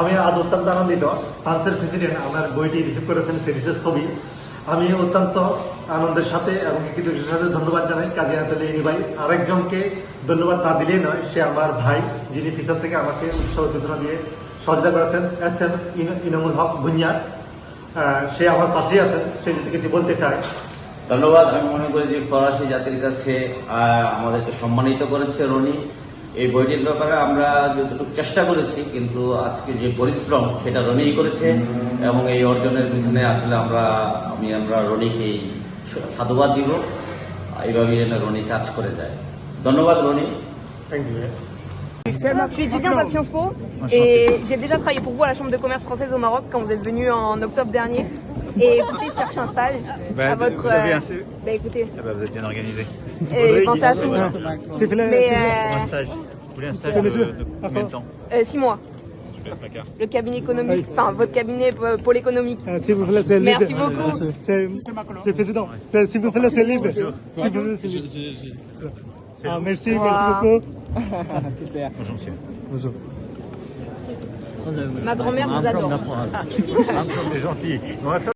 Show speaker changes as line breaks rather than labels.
আমি আজ অত্যন্ত আনন্দিত। ফ্রান্সের প্রেসিডেন্ট আমার বইটি রিসিভ করেছেন, প্যারিসের ছবি। আমি অত্যন্ত আনন্দের সাথে এবং কৃতজ্ঞতার সাথে ধন্যবাদ জানাই কাজী আনাতুল ইনি ভাই। আরেকজনকে ধন্যবাদ না দিলেই নয়, সে আমার ভাই, যিনি পিছন থেকে আমাকে উৎসাহ উদ্দীপনা দিয়ে সহযোগিতা করেছেন, এস.এম. ইনামুল হক ভুঁইয়া। সে আমার পাশেই আছেন, সে যদি কিছু বলতে চায়।
ধন্যবাদ। আমি মনে করি যে ফরাসি জাতির কাছে আমাদেরকে সম্মানিত করেছে রনি। এই বইটির ব্যাপারে আমরা যতটুকু চেষ্টা করেছি, কিন্তু আজকে যে পরিশ্রম সেটা রনিই করেছে এবং এই অর্জনের পিছনে আসলে আমরা রনিকে সাধুবাদ দিব। এইভাবেই যেন রনি কাজ করে যায়। ধন্যবাদ Roni.
Thank you.
Je suis étudiante à Sciences Po et j'ai déjà travaillé pour vous à la Chambre de commerce française au Maroc quand vous êtes venu en octobre dernier. Et écoutez, je cherche un stage à votre.
Vous avez un CV.
Écoutez,
Vous êtes bien organisé.
et pensez à tout. Mais
Un stage. Vous voulez un stage de combien de temps
6 mois.
Je laisse ma carte.
Le cabinet économique, enfin votre cabinet pôle économique.
S'il vous plaît, c'est libre.
Merci beaucoup.
C'est président. S'il vous plaît, c'est libre. S'il vous plaît, c'est libre. Ah, merci,
Wow.
merci beaucoup.
Bonjour monsieur.
Bonjour.
Ma grand-mère vous adore.
C'est gentil.